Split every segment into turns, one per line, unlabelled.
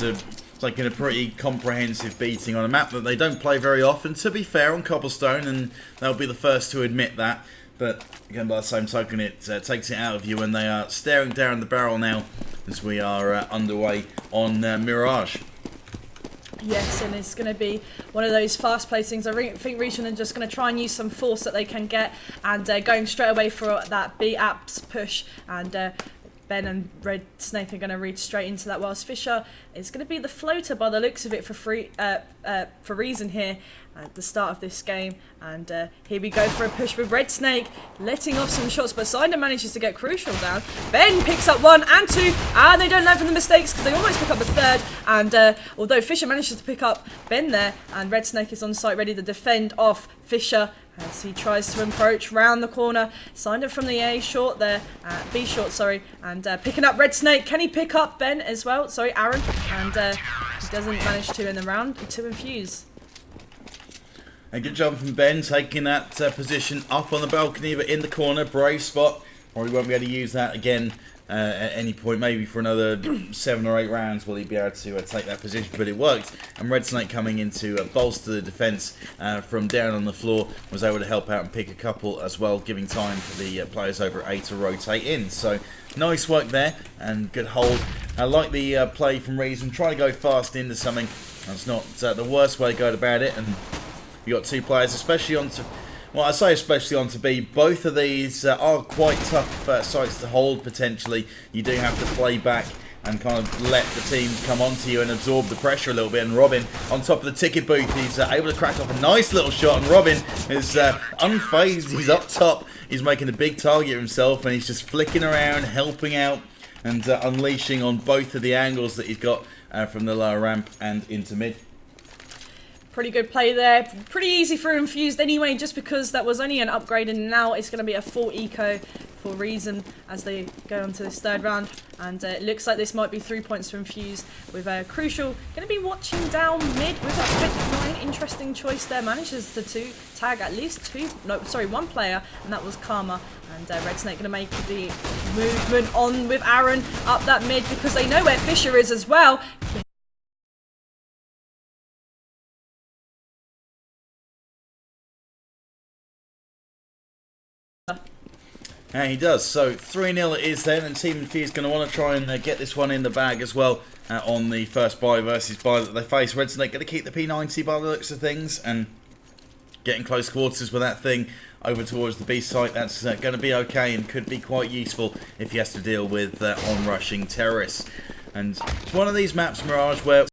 after taking a pretty comprehensive beating on a map that they don't play very often, to be fair, on Cobblestone, and they'll be the first to admit that. But again, by the same token, it takes it out of you when they are staring down the barrel now as we are underway on Mirage.
Yes, and it's going to be one of those fast-paced things. I think Region are just going to try and use some force that they can get, and going straight away for that B-Apps push, and Ben and Red Snake are going to reach straight into that, whilst Fisher is going to be the floater by the looks of it for Reason here at the start of this game. And here we go for a push with Red Snake, letting off some shots, but Cider manages to get Crucial down. Ben picks up 1 and 2, and they don't learn from the mistakes because they almost pick up the third. And although Fisher manages to pick up Ben there, and Red Snake is on site ready to defend off Fisher as he tries to approach round the corner. Signed it from the A short there, B short, sorry, and picking up Red Snake. Can he pick up Ben as well? Sorry, Aaron, and he doesn't manage to in the round to Infuse.
A good job from Ben, taking that position up on the balcony, but in the corner, brave spot. Probably won't be able to use that again at any point, maybe for another 7 or 8 rounds will he be able to take that position, but it worked. And Red Snake coming in to bolster the defence from down on the floor, was able to help out and pick a couple as well, giving time for the players over at A to rotate in. So nice work there and good hold. I like the play from Reason, trying to go fast into something. That's not the worst way to go about it, and you got 2 players, especially onto, well, I say especially onto B. Both of these are quite tough sites to hold potentially. You do have to play back and kind of let the team come onto you and absorb the pressure a little bit. And Robin on top of the ticket booth, he's able to crack off a nice little shot. And Robin is unfazed. He's up top. He's making a big target of himself, and he's just flicking around, helping out, and unleashing on both of the angles that he's got from the lower ramp and into mid.
Pretty good play there. Pretty easy for Infused anyway, just because that was only an upgrade, and now it's going to be a full eco for Reason as they go on to this third round. And it looks like this might be 3 points for Infused, with Crucial going to be watching down mid with a quick 9. Interesting choice there. Manages to tag at least 1 player, and that was Karma. And Red Snake going to make the movement on with Aaron up that mid, because they know where Fisher is as well.
Yeah, he does. So 3-0 it is then, and Team Infused going to want to try and get this one in the bag as well on the first buy versus buy that they face. Red Snake going to keep the P90 by the looks of things, and getting close quarters with that thing over towards the B site. That's going to be okay and could be quite useful if he has to deal with on-rushing terrorists. And it's one of these maps, Mirage, where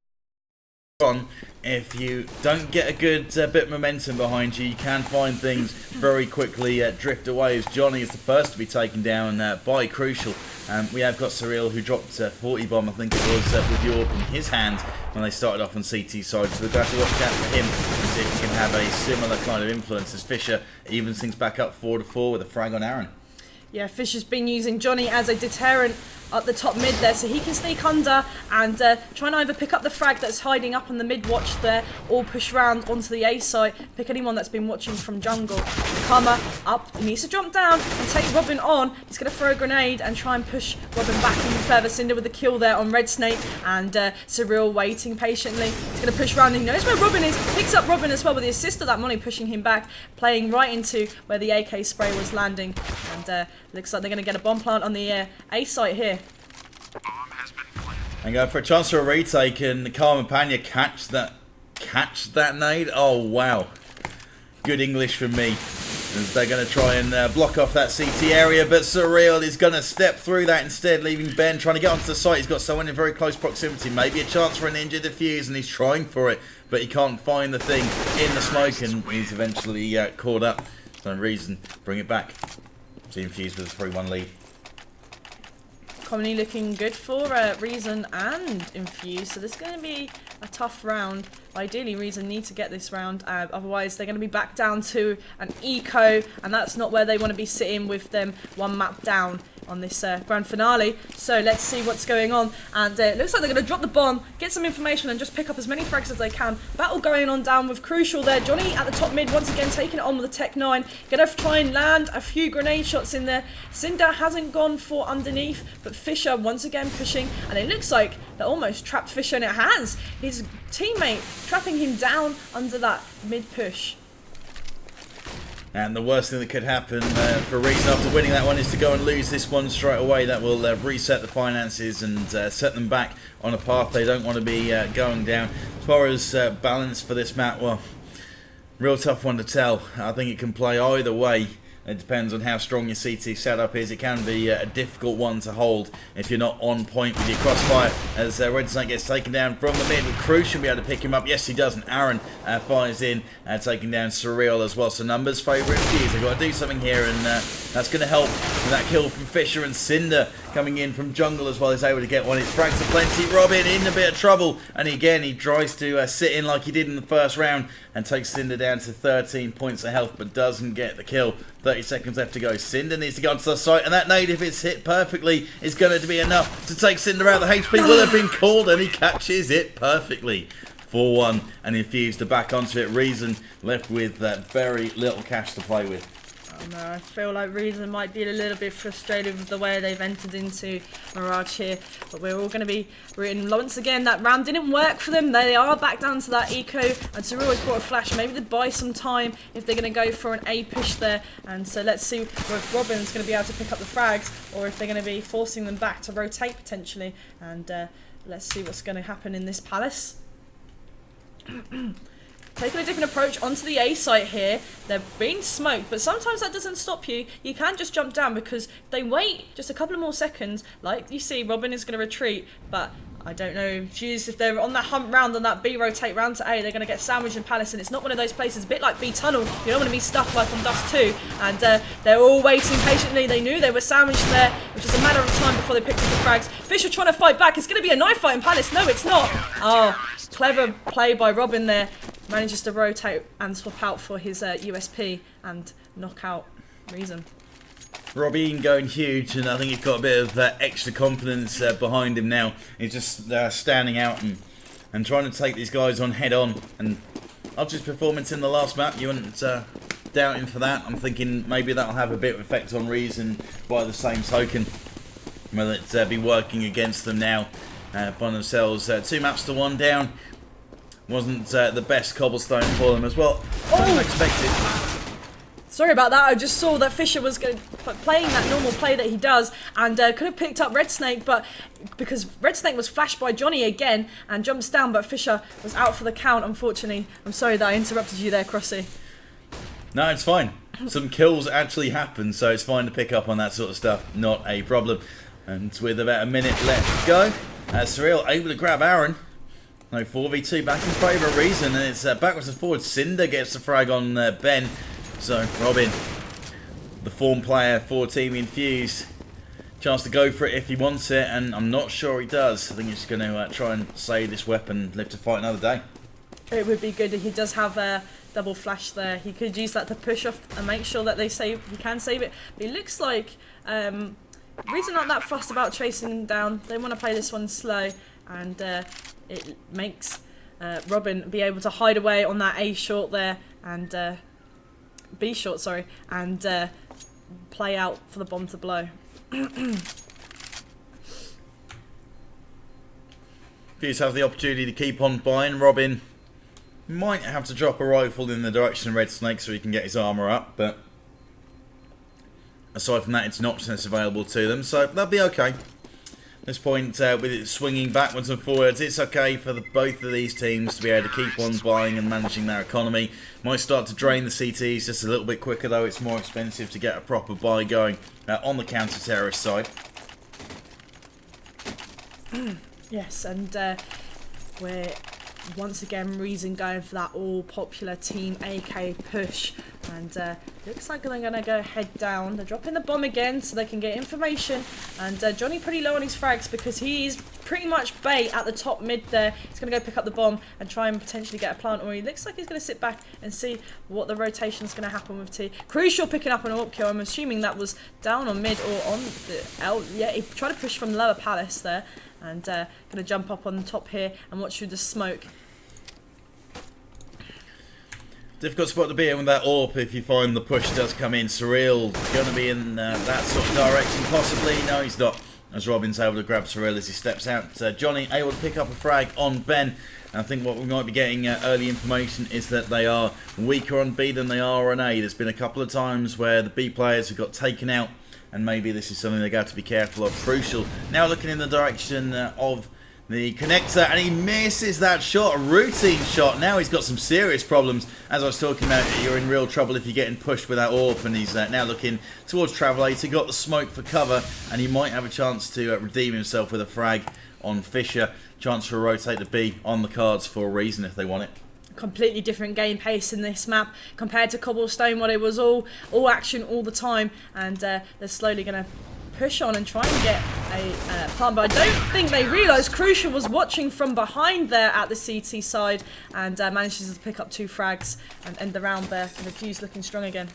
if you don't get a good bit of momentum behind you, you can find things very quickly drift away, as Johnny is the first to be taken down by Crucial. We have got Surreal, who dropped 40 bomb, I think it was, with York in his hand when they started off on CT side. So we've got to watch out for him and see if he can have a similar kind of influence as Fisher evens things back up 4-4 with a frag on Aaron.
Yeah, Fisher's been using Johnny as a deterrent up the top mid there, so he can sneak under and try and either pick up the frag that's hiding up on the mid watch there, or push round onto the A site, pick anyone that's been watching from jungle. Karma up, he needs to jump down and take Robin on. He's going to throw a grenade and try and push Robin back even further. Cinder with the kill there on Red Snake, and Surreal waiting patiently. He's going to push round, and he knows where Robin is, picks up Robin as well with the assist of that money, pushing him back, playing right into where the AK spray was landing. And looks like they're going to get a bomb plant on the A site here.
And go for a chance for a retake, and Karma Panya catch that nade. Oh wow, good English from me. As they're going to try and block off that CT area, but Surreal is going to step through that instead, leaving Ben trying to get onto the site. He's got someone in very close proximity, maybe a chance for an injured defuse, and he's trying for it, but he can't find the thing in the smoke, and he's eventually caught up. So Reason bring it back. Team Infused with a 3-1 lead.
Commonly looking good for Reason and Infused, so this is going to be a tough round. Ideally, Reason need to get this round, otherwise they're going to be back down to an eco, and that's not where they want to be sitting with them 1 map down. on this grand finale. So let's see what's going on. And it looks like they're going to drop the bomb, get some information, and just pick up as many frags as they can. Battle going on down with Crucial there. Johnny at the top mid, once again taking it on with the Tech 9. Going to try and land a few grenade shots in there. Cinder hasn't gone for underneath, but Fisher once again pushing. And it looks like they almost trapped Fisher, and it has. His teammate trapping him down under that mid push.
And the worst thing that could happen for Reason after winning that one is to go and lose this one straight away. That will reset the finances and set them back on a path they don't want to be going down. As far as balance for this map, well, real tough one to tell. I think it can play either way. It depends on how strong your CT setup is. It can be a difficult one to hold if you're not on point with your crossfire. As Red Snake gets taken down from the mid, with Cruz should be able to pick him up. Yes, he does. And Aaron fires in, taking down Surreal as well. So numbers favour Infused. They've got to do something here, and that's going to help with that kill from Fisher. And Cinder coming in from jungle as well is able to get one. It's frags to plenty. Robin in a bit of trouble, and again he tries to sit in like he did in the first round and takes Cinder down to 13 points of health, but doesn't get the kill. 30 seconds left to go. Cinder needs to go onto the site, and that nade, if it's hit perfectly, is going to be enough to take Cinder out. The HP will have been called, and he catches it perfectly. 4-1, and Infused to back onto it. Reason left with very little cash to play with.
Oh no, I feel like Reason might be a little bit frustrated with the way they've entered into Mirage here, but we're all going to be rooting. Once again, that round didn't work for them. They are back down to that eco, and Surreal has brought a flash. Maybe they buy some time if they're going to go for an A push there. And so let's see if Robin's going to be able to pick up the frags, or if they're going to be forcing them back to rotate potentially. And let's see what's going to happen in this palace. Taking a different approach onto the A site here. They're being smoked, but sometimes that doesn't stop you. You can just jump down, because if they wait just a couple of more seconds, like you see, Robin is going to retreat, but I don't know if they're on that hump round on that B rotate round to A, they're going to get sandwiched in Palace, and it's not one of those places, a bit like B Tunnel. You don't want to be stuck like on Dust 2, and they're all waiting patiently. They knew they were sandwiched there, which is a matter of time before they picked up the frags. Fisher trying to fight back. It's going to be a knife fight in Palace. No, it's not. Oh, clever play by Robin there. Manages to rotate and swap out for his USP and knock out Reason.
Robin going huge, and I think he's got a bit of extra confidence behind him now. He's just standing out and trying to take these guys on head on. And after his performance in the last map, you wouldn't doubt him for that. I'm thinking maybe that'll have a bit of effect on Reason by the same token. Will it be working against them now? Find themselves 2 maps to 1 down. Wasn't the best cobblestone for them as well. Unexpected.
Sorry about that. I just saw that Fisher was playing that normal play that he does, and could have picked up Red Snake, but because Red Snake was flashed by Johnny again and jumps down, but Fisher was out for the count, unfortunately. I'm sorry that I interrupted you there, Crossy.
No, it's fine. Some kills actually happen, so it's fine to pick up on that sort of stuff. Not a problem. And with about a minute left to go, Surreal able to grab Aaron. No, 4v2 back in favour of Reason, and it's backwards and forwards. Cinder gets the frag on Ben. So, Robin, the form player for Team Infused, chance to go for it if he wants it, and I'm not sure he does. I think he's going to try and save this weapon, live to fight another day.
It would be good if he does have a double flash there. He could use that to push off and make sure that he can save it. But it looks like Reason aren't that fussed about chasing him down. They want to play this one slow, and it makes Robin be able to hide away on that A short there, and B short, sorry, and play out for the bomb to blow.
Fuse have the opportunity to keep on buying. Robin might have to drop a rifle in the direction of Red Snake so he can get his armour up, but aside from that, it's an option that's available to them, so they'll be okay. At this point, with it swinging backwards and forwards, it's okay for both of these teams to be able to keep on buying and managing their economy. Might start to drain the CTs just a little bit quicker, though. It's more expensive to get a proper buy going on the counter-terrorist side.
Yes, and we're once again Reason going for that all-popular Team AK push, and looks like they're going to go head down. They're dropping the bomb again so they can get information, and Johnny pretty low on his frags because he's pretty much bait at the top mid there. He's going to go pick up the bomb and try and potentially get a plant, or he looks like he's going to sit back and see what the rotation is going to happen with T. Crucial picking up an AWP kill. I'm assuming that was down on mid or on the L. Yeah, he tried to push from lower palace there, and going to jump up on the top here and watch through the smoke.
Difficult spot to be in with that AWP if you find the push does come in. Surreal going to be in that sort of direction, possibly. No, he's not, as Robin's able to grab Surreal as he steps out. Johnny able to pick up a frag on Ben. And I think what we might be getting early information is that they are weaker on B than they are on A. There's been a couple of times where the B players have got taken out, and maybe this is something they've got to be careful of. Crucial now looking in the direction of the connector, and he misses that shot, a routine shot. Now he's got some serious problems. As I was talking about, you're in real trouble if you're getting pushed with that AWP, and he's now looking towards Travelator. Got the smoke for cover, and he might have a chance to redeem himself with a frag on Fisher. Chance for a rotate to B on the cards for a reason if they want it.
Completely different game pace in this map compared to Cobblestone, where it was all action all the time, and they're slowly going to push on and try and get a plant, but I don't think they realised Crucial was watching from behind there at the CT side, and manages to pick up 2 frags and end the round there, and Infused looking strong again.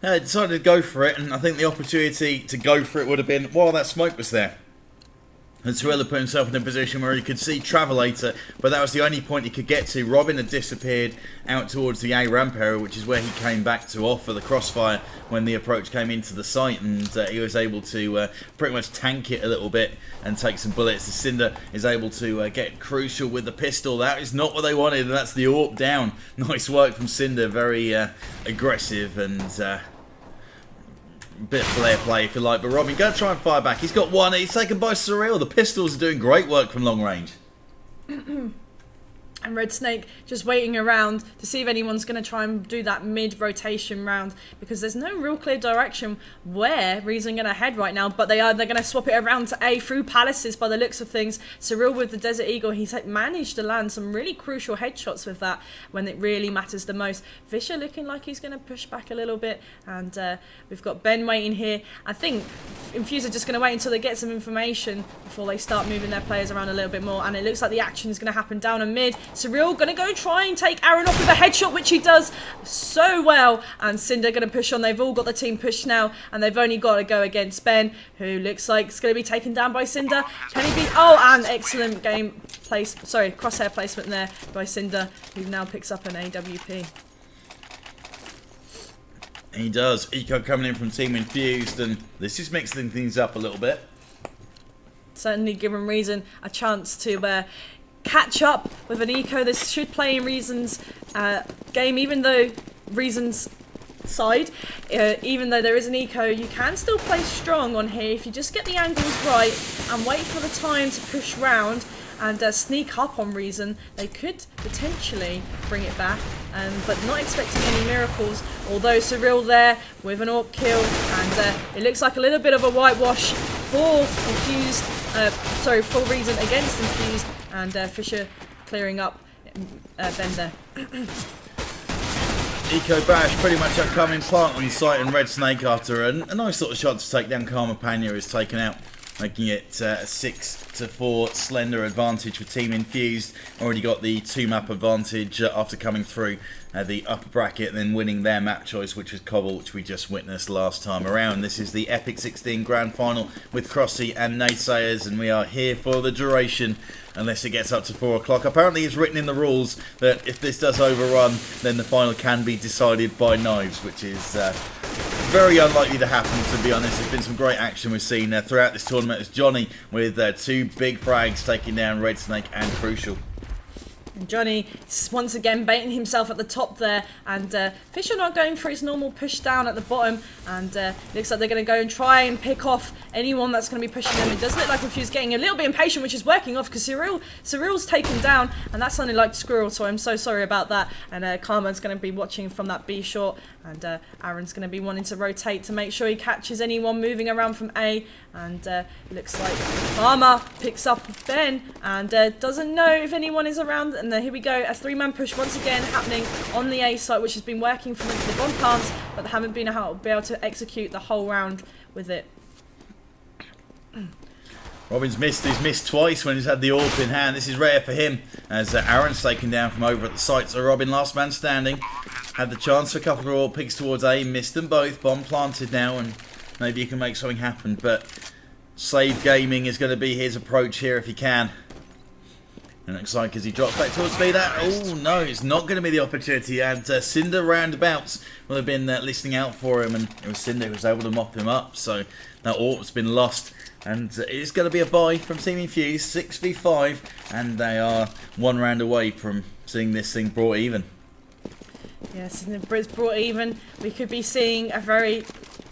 Yeah, decided to go for it, and I think the opportunity to go for it would have been while that smoke was there. And Surreal put himself in a position where he could see Travelator, but that was the only point he could get to. Robin had disappeared out towards the A ramp area, which is where he came back to offer the crossfire when the approach came into the site, and he was able to pretty much tank it a little bit and take some bullets. The Cinder is able to get Crucial with the pistol. That is not what they wanted, and that's the AWP down. Nice work from Cinder, very aggressive and bit of flare play if you like, but Robin going to try and fire back. He's got one, he's taken by Surreal. The pistols are doing great work from long range.
And Red Snake just waiting around to see if anyone's going to try and do that mid-rotation round, because there's no real clear direction where Reason going to head right now, but they're going to swap it around to A through Palaces by the looks of things. Surreal with the Desert Eagle, he's managed to land some really crucial headshots with that when it really matters the most. Fisher looking like he's going to push back a little bit, and we've got Ben waiting here. I think Infused are just going to wait until they get some information before they start moving their players around a little bit more, and it looks like the action is going to happen down and mid. Surreal going to go try and take Aaron off with a headshot, which he does so well. And Cinder going to push on. They've all got the team pushed now, and they've only got to go against Ben, who looks like it's going to be taken down by Cinder. Can he be? Oh, and excellent crosshair placement there by Cinder, who now picks up an AWP.
He does. Eco coming in from Team Infused, and this is mixing things up a little bit.
Certainly given Reason a chance to catch up with an eco. This should play in Reason's game, even though Reason's side, even though there is an eco, you can still play strong on here if you just get the angles right and wait for the time to push round and sneak up on Reason. They could potentially bring it back, but not expecting any miracles, although Surreal there with an AWP kill, and it looks like a little bit of a whitewash for Infused, for Reason against Infused, and Fisher clearing up Ben there.
Eco Bash pretty much upcoming plant on site, and Red Snake after a nice sort of shot to take down Karma Panya is taken out, making it a 6-4 slender advantage for Team Infused. Already got the 2-map advantage after coming through the upper bracket and then winning their map choice, which was Cobble, which we just witnessed last time around. This is the Epic 16 Grand Final with Crossy and Naysayers, and we are here for the duration unless it gets up to 4 o'clock. Apparently it's written in the rules that if this does overrun, then the final can be decided by knives, which is very unlikely to happen, to be honest. There's been some great action we've seen throughout this tournament as Johnny with 2 big frags taking down Red Snake and Crucial.
And Johnny once again baiting himself at the top there, and Fisher not going for his normal push down at the bottom, and looks like they're going to go and try and pick off anyone that's going to be pushing them. It does look like Infused getting a little bit impatient, which is working off, because Surreal's taken down, and that sounded like Squirrel, so I'm so sorry about that. And Karma's going to be watching from that B short, and Aaron's going to be wanting to rotate to make sure he catches anyone moving around from A, and looks like Karma picks up Ben and doesn't know if anyone is around. And here we go, a 3-man push once again happening on the A site, which has been working for the bomb plants, but they haven't been able to execute the whole round with it.
Robin's missed. He's missed twice when he's had the AWP in hand. This is rare for him as Aaron's taken down from over at the site. So Robin, last man standing, had the chance for a couple of AWP picks towards A, missed them both. Bomb planted now, and maybe he can make something happen. But save gaming is going to be his approach here if he can. And it looks like as he drops back towards B, that, oh no, it's not going to be the opportunity. And Cinder roundabouts will have been listening out for him, and it was Cinder who was able to mop him up. So that AWP's been lost. And it's going to be a buy from Team Infused, 6v5, and they are one round away from seeing this thing brought even.
Yes, and if it's brought even, we could be seeing a very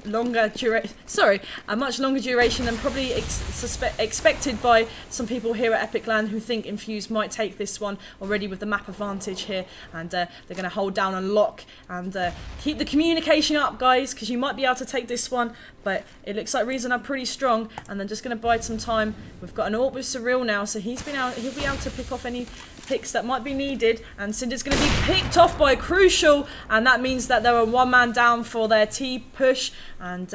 longer duration. Sorry, a much longer duration than probably expected by some people here at Epic Land who think Infused might take this one already with the map advantage here, and they're going to hold down and lock and keep the communication up, guys, because you might be able to take this one. But it looks like Reason are pretty strong, and they're just going to bide some time. We've got an AWP with Surreal now, so he'll be able to pick off any picks that might be needed, and Cinder's going to be picked off by Crucial, and that means that they're a one man down for their T push, and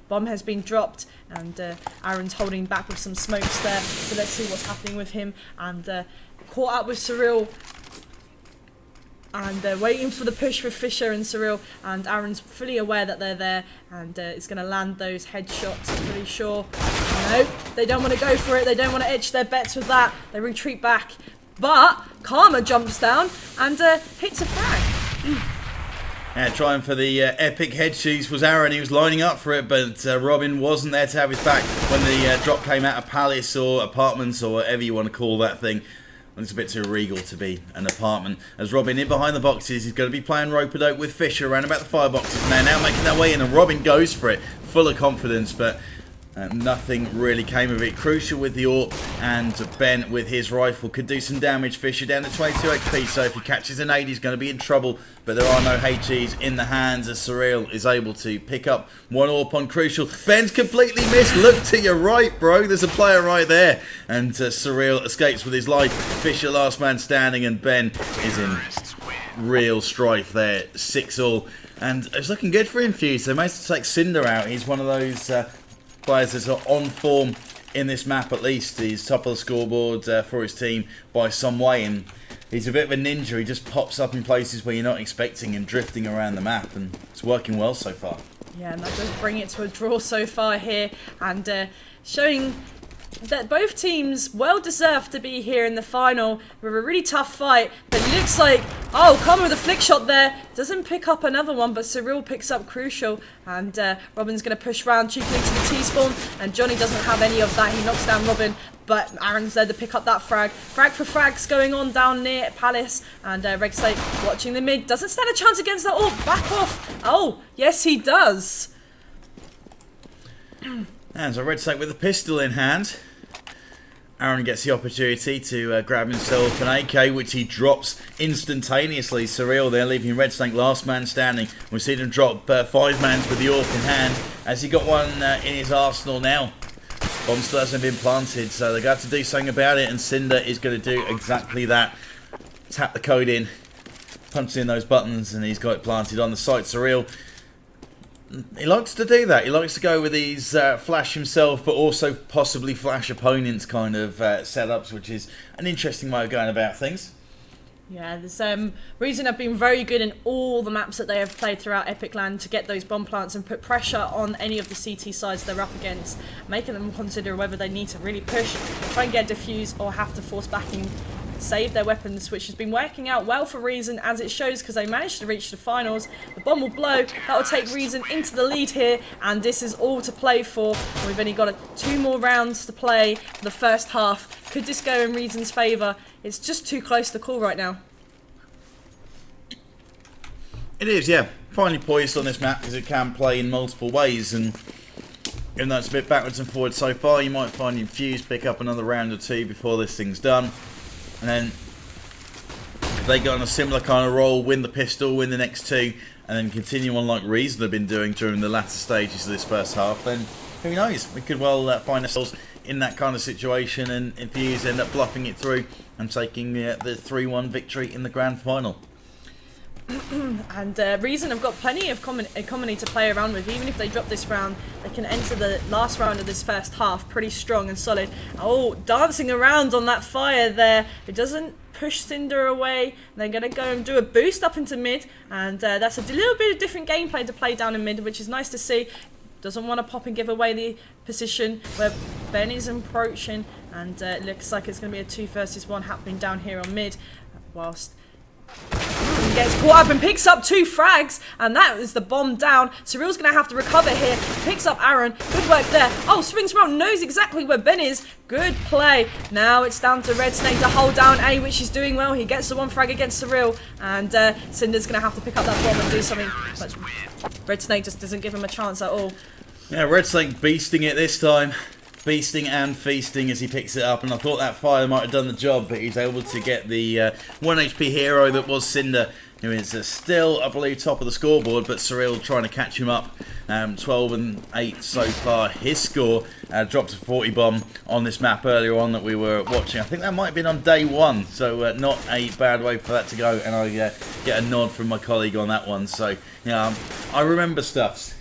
bomb has been dropped, and Aaron's holding back with some smokes there, so let's see what's happening with him, and caught up with Surreal, and they're waiting for the push with Fisher and Surreal, and Aaron's fully aware that they're there, and it's going to land those headshots, I'm pretty sure. No, they don't want to go for it, they don't want to edge their bets with that, they retreat back. But Karma jumps down and hits a frag.
Yeah, trying for the epic head cheese was Aaron. He was lining up for it, but Robin wasn't there to have his back when the drop came out of Palace or Apartments or whatever you want to call that thing. It's a bit too regal to be an apartment. As Robin in behind the boxes, he's going to be playing rope-a-dope with Fisher around about the fireboxes, and they're now making their way in, and Robin goes for it, full of confidence, but nothing really came of it. Crucial with the AWP, and Ben with his rifle could do some damage. Fisher down to 22 HP, so if he catches an 8, he's going to be in trouble. But there are no HEs in the hands as Surreal is able to pick up one AWP on Crucial. Ben's completely missed. Look to your right, bro. There's a player right there. And Surreal escapes with his life. Fisher last man standing, and Ben is in real strife there. 6-all. And it's looking good for Infused. They managed to take Cinder out. He's one of those players that's on form in this map at least. He's top of the scoreboard for his team by some way, and he's a bit of a ninja. He just pops up in places where you're not expecting him, drifting around the map, and it's working well so far. Yeah,
and that does bring it to a draw so far here, and showing that both teams well deserved to be here in the final with a really tough fight. But it looks like, oh, Karma with a flick shot there, doesn't pick up another one, but Surreal picks up Crucial, and Robin's going to push round cheaply to the T-spawn, and Johnny doesn't have any of that. He knocks down Robin, but Aaron's there to pick up that frag. Frag for frags going on down near Palace, and Red Slate watching the mid, doesn't stand a chance against that. Oh, back off. Oh, yes he does.
And so Red Snake with a pistol in hand. Aaron gets the opportunity to grab himself an AK, which he drops instantaneously. Surreal there, leaving Red Snake last man standing. We've seen him drop 5 mans with the AWP in hand. Has he got one in his arsenal now? Bomb still hasn't been planted, so they've got to do something about it, and Cinder is going to do exactly that. Tap the code in, punch in those buttons, and he's got it planted on the site. Surreal, he likes to do that. He likes to go with these flash himself, but also possibly flash opponents kind of setups, which is an interesting way of going about things.
Yeah, this Reason have been very good in all the maps that they have played throughout Epic Land to get those bomb plants and put pressure on any of the CT sides they're up against, making them consider whether they need to really push, try and get defused, or have to force backing, save their weapons, which has been working out well for Reason, as it shows, because they managed to reach the finals. The bomb will blow, that will take Reason into the lead here, and this is all to play for. We've only got 2 more rounds to play for the first half. Could this go in Reason's favour? It's just too close to call right now.
It is, yeah. Finally poised on this map because it can play in multiple ways, and even though it's a bit backwards and forwards so far, you might find Infused pick up another round or 2 before this thing's done. And then if they go on a similar kind of roll, win the pistol, win the next 2, and then continue on like Reason have been doing during the latter stages of this first half, then who knows? We could well find ourselves in that kind of situation, and Infused end up bluffing it through and taking the 3-1 victory in the grand final.
And Reason have got plenty of economy to play around with. Even if they drop this round, they can enter the last round of this first half pretty strong and solid. Oh, dancing around on that fire there. It doesn't push Cinder away. They're going to go and do a boost up into mid. And that's a little bit of different gameplay to play down in mid, which is nice to see. Doesn't want to pop and give away the position where Ben is approaching. And it looks like it's going to be a 2 versus 1 happening down here on mid. Whilst he gets caught up and picks up 2 frags, and that is the bomb down. Surreal's going to have to recover here. Picks up Aaron. Good work there. Oh, swings around, knows exactly where Ben is. Good play. Now it's down to Red Snake to hold down A, which he's doing well. He gets the 1 frag against Surreal, and Cinder's going to have to pick up that bomb and do something. But Red Snake just doesn't give him a chance at all.
Yeah, Red Snake beasting it this time. Beasting and feasting as he picks it up, and I thought that fire might have done the job, but he's able to get the 1 HP hero that was Cinder, who is still, I believe, top of the scoreboard, but Surreal trying to catch him up. 12 and 8 so far. His score dropped to 40 bomb on this map earlier on that we were watching. I think that might have been on day 1, so not a bad way for that to go, and I get a nod from my colleague on that one. So yeah, I remember stuffs.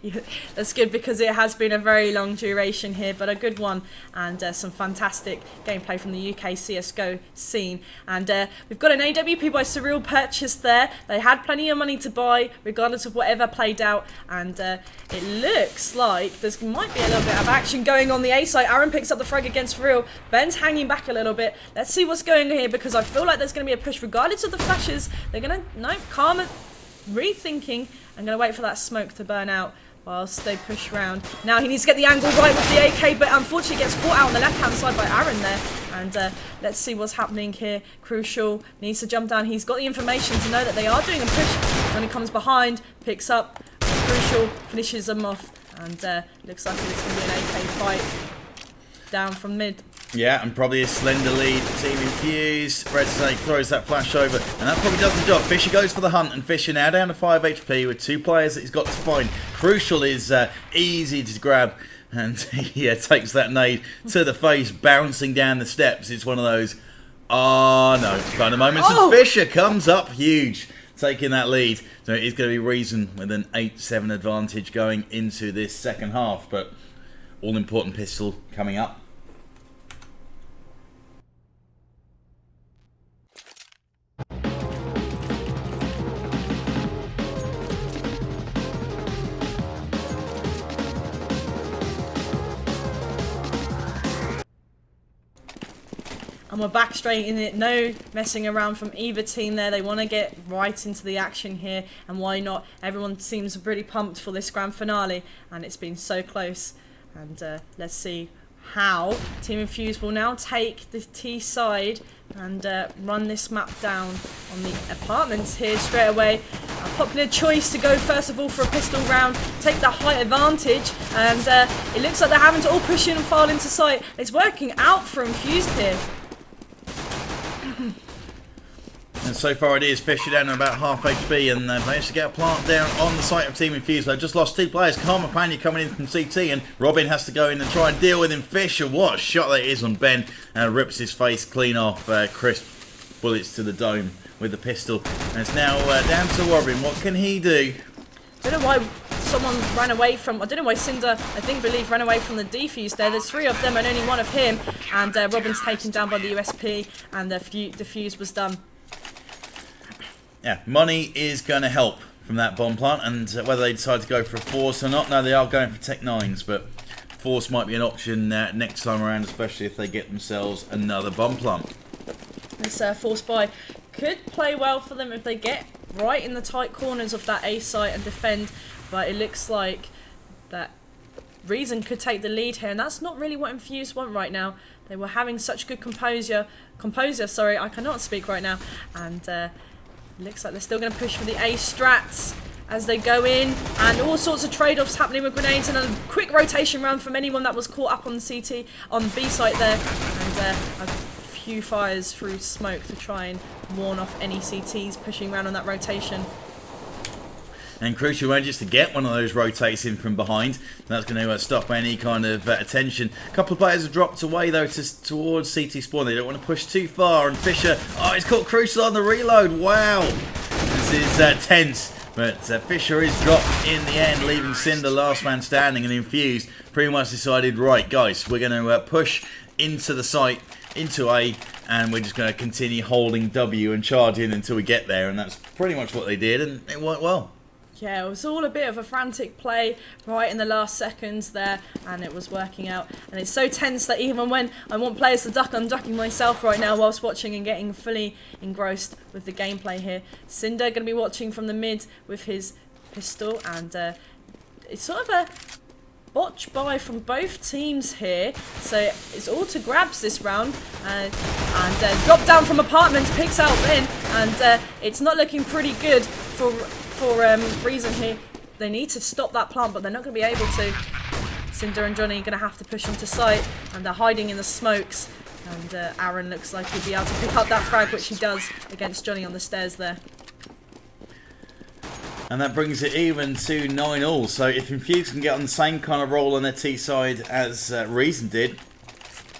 Yeah, that's good because it has been a very long duration here, but a good one, and some fantastic gameplay from the UKCSGO scene. And we've got an AWP by Surreal purchased there. They had plenty of money to buy regardless of whatever played out, and it looks like there might be a little bit of action going on the A side. Aaron picks up the frag against Surreal. Ben's hanging back a little bit. Let's see what's going on here, because I feel like there's going to be a push regardless of the flashes. They're going to, no, Karma rethinking. I'm going to wait for that smoke to burn out whilst they push round. Now he needs to get the angle right with the AK, but unfortunately gets caught out on the left-hand side by Aaron there. And let's see what's happening here. Crucial needs to jump down. He's got the information to know that they are doing a push. When he comes behind, picks up. Crucial finishes them off. And looks like it's going to be an AK fight down from mid.
Yeah, and probably a slender lead for Team Infused. Red Snake throws that flash over, and that probably does the job. Fisher goes for the hunt, and Fisher now down to 5 HP with 2 players that he's got to find. Crucial is easy to grab, and he takes that nade to the face, bouncing down the steps. It's one of those, oh no, kind of moments.
Oh!
And Fisher comes up huge, taking that lead. So it is going to be Reason with an 8-7 advantage going into this second half, but all-important pistol coming up.
And we're back straight in it. No messing around from either team there. They want to get right into the action here. And why not? Everyone seems really pumped for this grand finale. And it's been so close. And let's see how Team Infused will now take the T side and run this map down on the apartments here straight away. A popular choice to go first of all for a pistol round, take the height advantage, and it looks like they're having to all push in and file into sight. It's working out for Infused here.
And so far it is Fisher down to about half HP, and they've managed to get a plant down on the site of Team Infused. They've just lost 2 players. Karma Panya coming in from CT, and Robin has to go in and try and deal with him. Fisher, what a shot that is on Ben. Rips his face clean off. Crisp bullets to the dome with the pistol. And it's now down to Robin. What can he do?
I don't know why someone ran away from, I don't know why Cinder, believe ran away from the defuse there. There's 3 of them and only 1 of him. And Robin's taken down by the USP, and the defuse was done.
Yeah, money is going to help from that bomb plant, and whether they decide to go for a Force or not, no, they are going for Tech 9s, but Force might be an option next time around, especially if they get themselves another bomb plant.
This Force buy could play well for them if they get right in the tight corners of that A site and defend, but it looks like that Reason could take the lead here, and that's not really what Infused want right now. They were having such good composure, sorry, I cannot speak right now, and looks like they're still going to push for the A strats as they go in, and all sorts of trade-offs happening with grenades, and a quick rotation round from anyone that was caught up on the CT, on the B site there, and a few fires through smoke to try and warn off any CTs pushing around on that rotation.
And Crucial manages to get one of those rotates in from behind. That's going to stop any kind of attention. A couple of players have dropped away though towards CT spawn. They don't want to push too far. And Fisher, oh, he's caught Crucial on the reload. Wow. And This is tense, but Fisher is dropped in the end, leaving Cinder last man standing, and Infused pretty much decided, right guys, we're going to push into the site, into A, and we're just going to continue holding W and charging until we get there, and that's pretty much what they did, and it went well.
Yeah, it was all a bit of a frantic play right in the last seconds there, and it was working out. And it's so tense that even when I want players to duck, I'm ducking myself right now whilst watching and getting fully engrossed with the gameplay here. Cinder going to be watching from the mid with his pistol, and it's sort of a botch buy from both teams here, so it's all to grabs this round, and drop down from apartments, picks out Ben, and it's not looking pretty good for Reason here. They need to stop that plant, but they're not going to be able to. Cinder and Johnny are going to have to push onto site, and they're hiding in the smokes, and Aaron looks like he'll be able to pick up that frag, which he does against Johnny on the stairs there.
And that brings it even to 9-all. So if Infused can get on the same kind of roll on their T side as Reason did,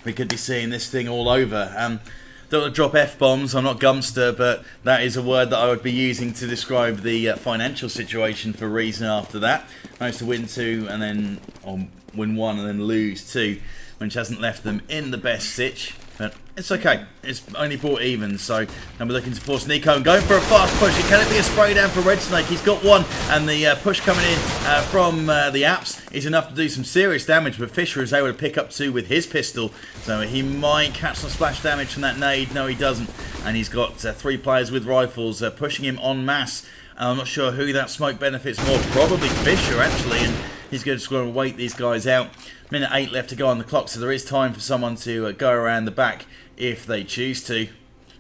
we could be seeing this thing all over. Don't want to drop F-bombs, I'm not Gumster, but that is a word that I would be using to describe the financial situation for Reason after that. Managed to win 2 and then, or win 1 and then lose 2, which hasn't left them in the best sitch. But it's okay. It's only brought even, so now we're looking to force Nico and going for a fast push. Can it be a spray down for Red Snake? He's got one, and the push coming in from the apps is enough to do some serious damage, but Fisher is able to pick up 2 with his pistol, so he might catch some splash damage from that nade. No, he doesn't, and he's got 3 players with rifles pushing him en masse. I'm not sure who that smoke benefits more, probably Fisher actually, and he's going to wait these guys out. Minute 8 left to go on the clock, so there is time for someone to go around the back if they choose to.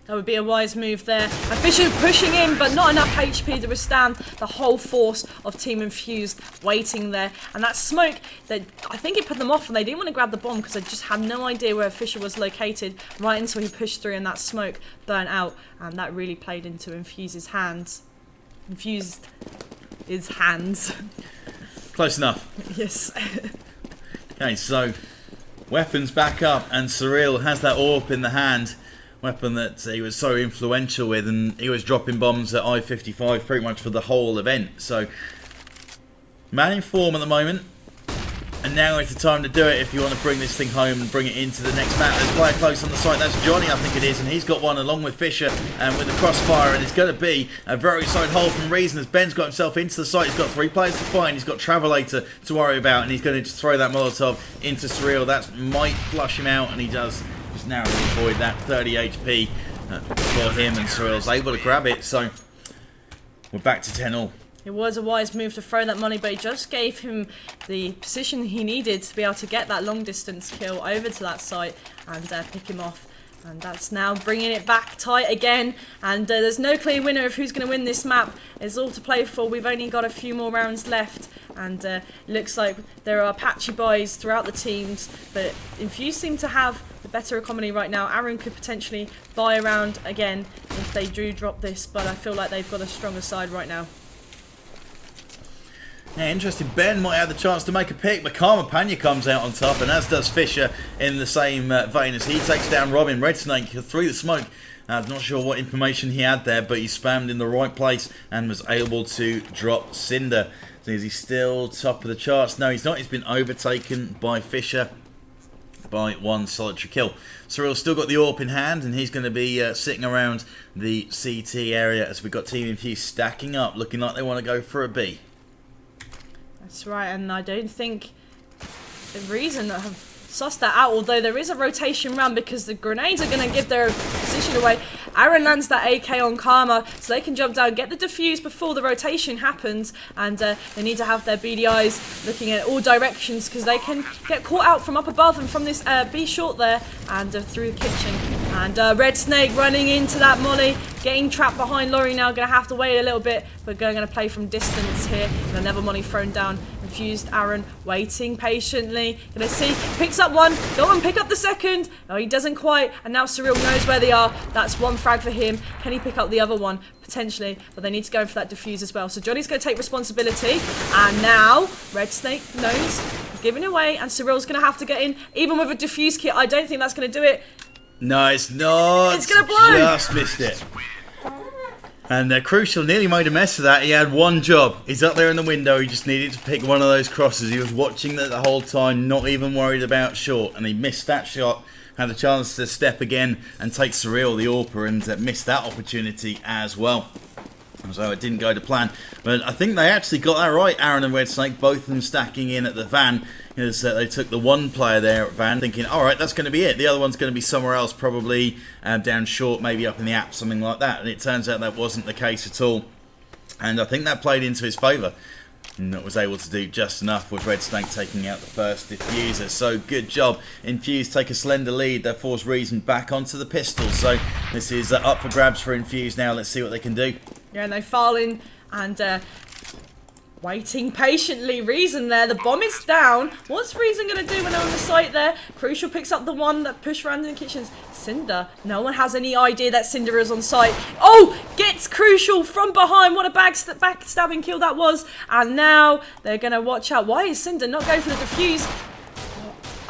That would be a wise move there. And Fisher pushing in, but not enough HP to withstand the whole force of Team Infused waiting there. And that smoke, I think it put them off, and they didn't want to grab the bomb because they just had no idea where Fisher was located right until he pushed through and that smoke burnt out. And that really played into Infused's hands. Infused his hands.
Close enough.
Yes.
Okay, so weapons back up, and Surreal has that AWP in the hand, weapon that he was so influential with, and he was dropping bombs at I-55 pretty much for the whole event. So, man in form at the moment, and now is the time to do it if you want to bring this thing home and bring it into the next map. There's a player close on the site, that's Johnny I think it is, and he's got one along with Fisher and with the crossfire, and it's going to be a very solid hold from Reason as Ben's got himself into the site. He's got 3 players to find, he's got Travelator to worry about, and he's going to just throw that Molotov into Surreal. That might flush him out, and he does just narrowly avoid that 30 HP for him, and Surreal's able to grab it, so we're back to 10-all.
It was a wise move to throw that money, but it just gave him the position he needed to be able to get that long distance kill over to that site and pick him off. And that's now bringing it back tight again. And there's no clear winner of who's going to win this map. It's all to play for. We've only got a few more rounds left. And looks like there are patchy buys throughout the teams. But Infused seem to have the better economy right now. Aaron could potentially buy around again if they do drop this. But I feel like they've got a stronger side right now.
Yeah, interesting. Ben might have the chance to make a pick, but Karma Panya comes out on top, and as does Fisher in the same vein as he takes down Robin. Red Snake through the smoke. I'm not sure what information he had there, but he spammed in the right place and was able to drop Cinder. So is he still top of the charts? No, he's not. He's been overtaken by Fisher by 1 solitary kill. Surreal's still got the AWP in hand, and he's going to be sitting around the CT area as we've got Team Infused stacking up, looking like they want to go for a B.
That's right, and I don't think the reason that have sussed that out, although there is a rotation round because the grenades are going to give their position away. Aaron lands that AK on Karma, so they can jump down, get the defuse before the rotation happens, and they need to have their BDIs looking at all directions because they can get caught out from up above and from this B short there and through the kitchen. And Red Snake running into that molly, getting trapped behind Laurie now, going to have to wait a little bit, but going to play from distance here. And another molly thrown down. Infused Aaron waiting patiently. Gonna see, picks up one, go and pick up the second. No, he doesn't quite, and now Surreal knows where they are. That's 1 frag for him. Can he pick up the other one? Potentially, but they need to go for that defuse as well. So Johnny's gonna take responsibility, and now Red Snake knows, giving away, and Surreal's gonna have to get in, even with a defuse kit. I don't think that's gonna do it.
No, it's not.
It's gonna blow.
Just missed it. And Crucial nearly made a mess of that. He had one job. He's up there in the window. He just needed to pick one of those crosses. He was watching that the whole time, not even worried about short. And he missed that shot. Had a chance to step again and take Surreal, the AWPer, and missed that opportunity as well. So it didn't go to plan. But I think they actually got that right, Aaron and Red Snake, both of them stacking in at the van. As they took the one player there at van, thinking, alright, that's going to be it. The other one's going to be somewhere else, probably down short, maybe up in the app, something like that. And it turns out that wasn't the case at all. And I think that played into his favour. And that was able to do just enough with Red Snake taking out the first diffuser. So good job. Infused take a slender lead. They force Reason back onto the pistol. So this is up for grabs for Infused now. Let's see what they can do.
Yeah, and they file in and waiting patiently. Reason there. The bomb is down. What's Reason going to do when they're on the site there? Crucial picks up the one that pushed around in the kitchens. Cinder. No one has any idea that Cinder is on site. Oh! Gets Crucial from behind. What a backstabbing kill that was. And now they're going to watch out. Why is Cinder not going for the defuse?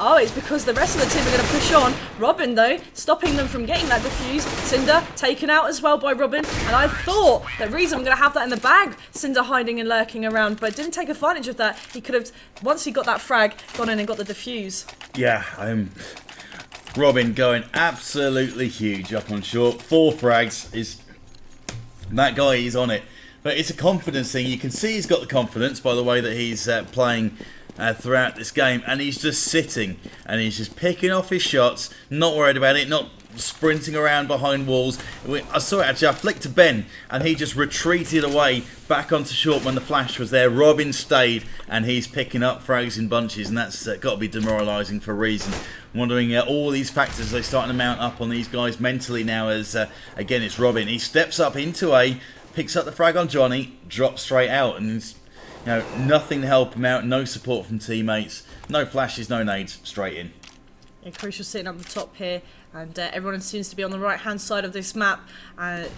Oh, it's because the rest of the team are going to push on. Robin, though, stopping them from getting that defuse. Cinder taken out as well by Robin. And I thought that Reason was going to have that in the bag. Cinder hiding and lurking around, but didn't take advantage of that. He could have, once he got that frag, gone in and got the defuse.
Yeah, Robin going absolutely huge up on short. 4 frags. That guy is on it. But it's a confidence thing. You can see he's got the confidence by the way that he's playing throughout this game, and he's just sitting and he's just picking off his shots, not worried about it, not sprinting around behind walls. I saw it actually. I flicked to Ben and he just retreated away back onto short when the flash was there. Robin stayed and he's picking up frags in bunches, and that's got to be demoralising for Reason. I'm wondering all these factors are starting to mount up on these guys mentally now as again it's Robin. He steps up into A, picks up the frag on Johnny, drops straight out, and he's, you know, nothing to help him out, no support from teammates, no flashes, no nades, straight in.
Yeah, Crucial sitting up the top here, and everyone seems to be on the right-hand side of this map.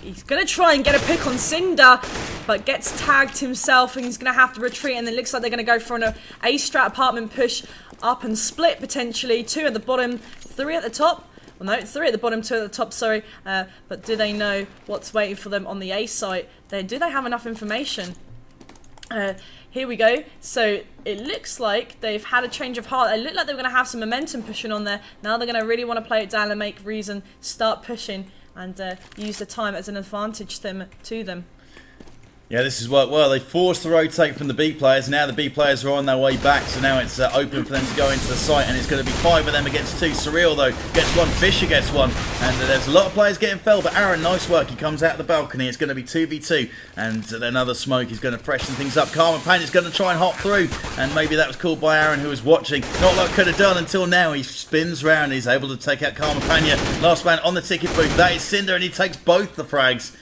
He's going to try and get a pick on Cinder, but gets tagged himself, and he's going to have to retreat, and it looks like they're going to go for an A-strat apartment push up and split, potentially. 2 at the bottom, 3 at the top. Well, no, 3 at the bottom, 2 at the top, sorry. But do they know what's waiting for them on the A site? Do they have enough information? Here we go. So it looks like they've had a change of heart. They look like they're going to have some momentum pushing on there. Now they're going to really want to play it down and make Reason start pushing and use the time as an advantage to them.
Yeah, this has worked well. They forced the rotate from the B players. Now the B players are on their way back, so now it's open for them to go into the site, and it's going to be 5 of them against 2. Surreal, though, gets 1. Fisher gets 1, and there's a lot of players getting felled, but Aaron, nice work. He comes out the balcony. It's going to be 2v2, and another smoke is going to freshen things up. Karma Pan is going to try and hop through, and maybe that was called by Aaron, who was watching. Not what could have done until now. He spins round. He's able to take out Karma Panya. Last man on the ticket booth. That is Cinder, and he takes both the frags.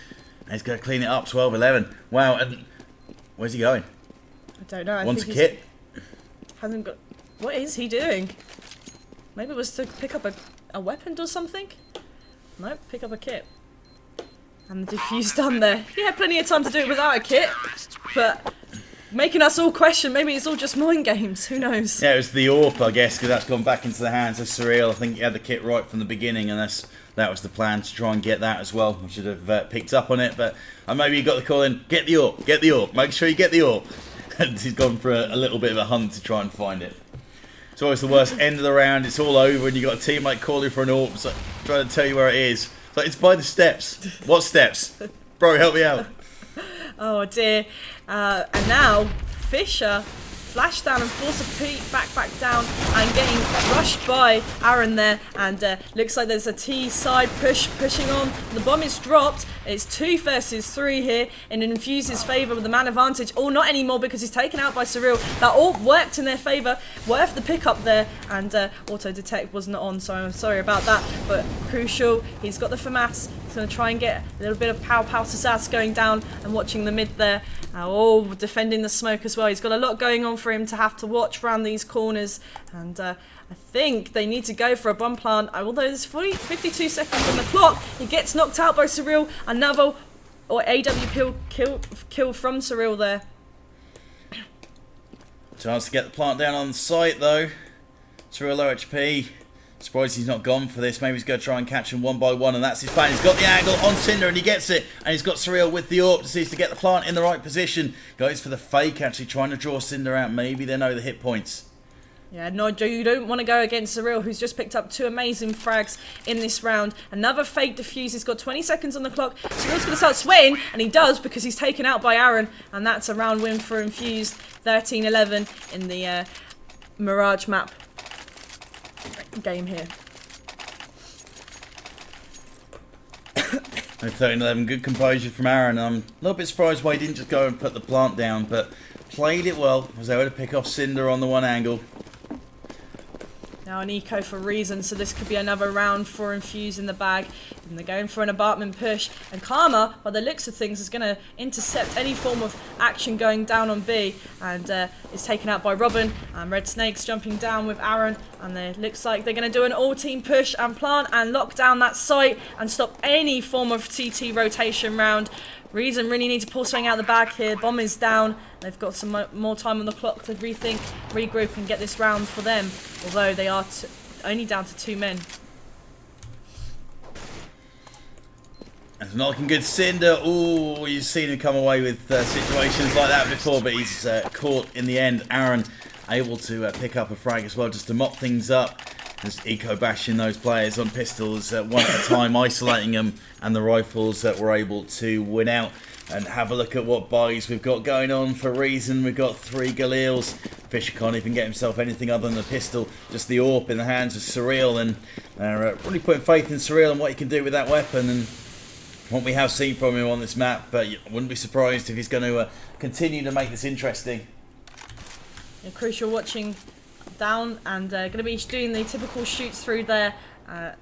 He's going to clean it up, 12-11. Wow, and where's he going?
I don't know.
Wants a kit?
Hasn't got... What is he doing? Maybe it was to pick up a weapon or something? Nope, pick up a kit. And the defuse done there. He had plenty of time to do it without a kit, but making us all question, maybe it's all just mind games, who knows?
Yeah, it was the AWP, I guess, because that's gone back into the hands of Surreal. I think he had the kit right from the beginning, and that was the plan, to try and get that as well. I should have picked up on it, but maybe he got the call in, get the AWP, make sure you get the AWP. And he's gone for a little bit of a hunt to try and find it. It's always the worst end of the round, it's all over, and you've got a teammate calling for an AWP, so trying to tell you where it is. So it's by the steps. What steps? Bro, help me out.
Oh dear. And now, Fisher flash down and force a peek back down and getting rushed by Aaron there, and looks like there's a T side pushing on. The bomb is dropped. It's 2 versus 3 here in Infused's favour with the man advantage. Oh, not anymore, because he's taken out by Surreal. That all worked in their favour. Worth the pickup there, and auto detect wasn't on, so I'm sorry about that. But Crucial, he's got the FAMAS. He's going to try and get a little bit of pow to Sass going down and watching the mid there. Defending the smoke as well. He's got a lot going on for him to have to watch around these corners, and I think they need to go for a bomb plant. Although there's 52 seconds on the clock, he gets knocked out by Surreal. Another AW kill from Surreal there.
Chance to get the plant down on the site though. Surreal low HP. Surprised he's not gone for this. Maybe he's going to try and catch him one by one, and that's his plan. He's got the angle on Cinder, and he gets it. And he's got Surreal with the AWP. Just needs to get the plant in the right position. Goes for the fake, actually trying to draw Cinder out. Maybe they know the hit points.
Yeah, no, you don't want to go against Surreal, who's just picked up 2 amazing frags in this round. Another fake defuse. He's got 20 seconds on the clock. Surreal's going to start sweating, and he does because he's taken out by Aaron, and that's a round win for Infused. 13-11 in the Mirage map game here.
13-11, good composure from Aaron. I'm a little bit surprised why he didn't just go and put the plant down, but played it well. Was able to pick off Cinder on the one angle.
Now an eco for Reason, so this could be another round for Infused in the bag. And they're going for an apartment push. And Karma, by the looks of things, is going to intercept any form of action going down on B. And is taken out by Robin. And Red Snake's jumping down with Aaron. And it looks like they're going to do an all-team push and plant and lock down that site and stop any form of TT rotation round. Reason really need to pull something out the bag here. Bomb is down. They've got some more time on the clock to rethink, regroup and get this round for them. Although they are only down to 2 men.
It's not looking good. Cinder, ooh, you've seen him come away with situations like that before, but he's caught in the end. Aaron able to pick up a frag as well just to mop things up. Just eco-bashing those players on pistols one at a time, isolating them, and the rifles that were able to win out. And have a look at what buys we've got going on for Reason. We've got 3 Galils. Fisher can't even get himself anything other than the pistol, just the AWP in the hands of Surreal, and they're really putting faith in Surreal and what he can do with that weapon, and what we have seen from him on this map. But I wouldn't be surprised if he's going to continue to make this interesting.
And Crucial watching down and going to be doing the typical shoots through there, and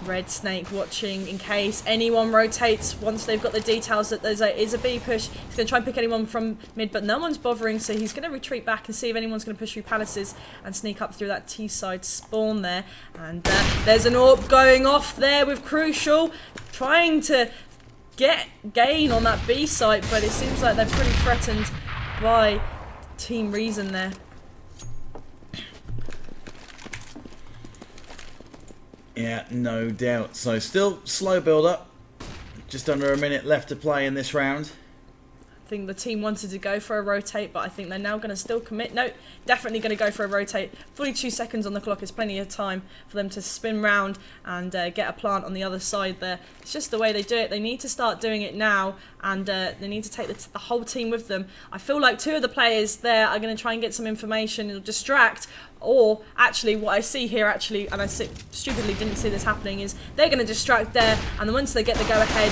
Red Snake watching in case anyone rotates once they've got the details that there is a B push. He's going to try and pick anyone from mid, but no one's bothering, so he's going to retreat back and see if anyone's going to push through palaces and sneak up through that T-side spawn there. And there's an AWP going off there with Crucial, trying to gain on that B site, but it seems like they're pretty threatened by Team Reason there.
Yeah, no doubt. So still slow build up. Just under a minute left to play in this round.
I think the team wanted to go for a rotate, but I think they're now going to still commit. No, definitely going to go for a rotate. 42 seconds on the clock is plenty of time for them to spin round and get a plant on the other side there. It's just the way they do it. They need to start doing it now, and they need to take the whole team with them. I feel like 2 of the players there are going to try and get some information. It'll distract. Or actually what I see here and I stupidly didn't see this happening, is they're going to distract there, and then once they get the go ahead,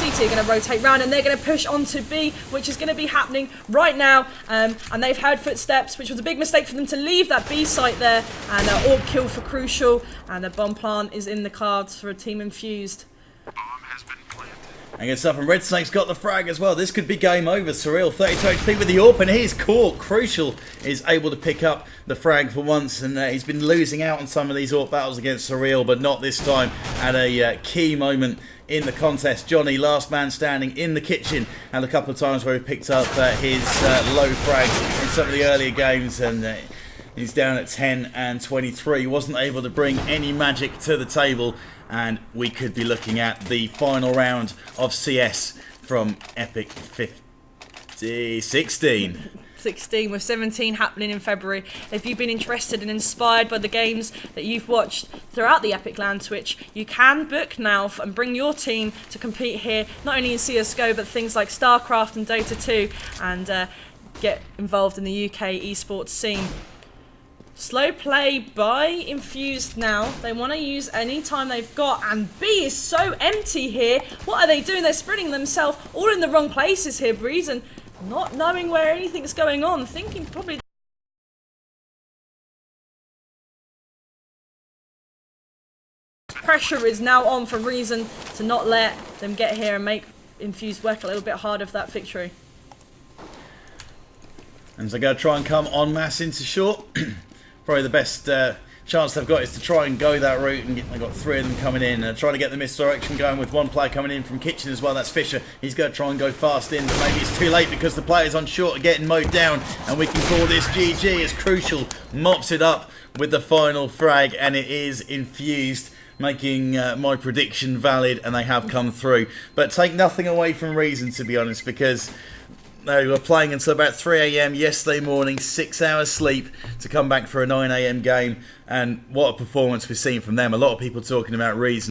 CT are going to rotate round and they're going to push onto B, which is going to be happening right now. And they've heard footsteps, which was a big mistake for them to leave that B site there. And AWP kill for Crucial, and a bomb plant is in the cards for a team Infused.
And good stuff, and Red Snake's got the frag as well. This could be game over. Surreal 32 HP with the AWP, and he's caught. Crucial is able to pick up the frag for once, and he's been losing out on some of these AWP battles against Surreal, but not this time at a key moment in the contest. Johnny, last man standing in the kitchen, and a couple of times where he picked up his low frags in some of the earlier games, and he's down at 10 and 23. Wasn't able to bring any magic to the table, and we could be looking at the final round of CS from Epic 16.
16 with 17 happening in February. If you've been interested and inspired by the games that you've watched throughout the Epic Land Twitch, you can book now and bring your team to compete here, not only in CSGO but things like StarCraft and Dota 2, and get involved in the UK esports scene. Slow play by Infused now. They want to use any time they've got, and B is so empty here. What are they doing? They're spreading themselves all in the wrong places here. Reason not knowing where anything's going on, thinking probably pressure is now on for Reason to not let them get here and make Infused work a little bit harder for that victory. And
so they're going to try and come en masse into short. Probably the best chance they've got is to try and go that route, and they've got 3 of them coming in, trying to get the misdirection going with 1 player coming in from kitchen as well. That's Fisher. He's going to try and go fast in, but maybe it's too late because the players on short are getting mowed down, and we can call this GG as Crucial mops it up with the final frag, and it is Infused, making my prediction valid, and they have come through. But take nothing away from Reason, to be honest, because they were playing until about 3 AM yesterday morning, 6 hours sleep to come back for a 9 AM game, and what a performance we've seen from them. A lot of people talking about Reason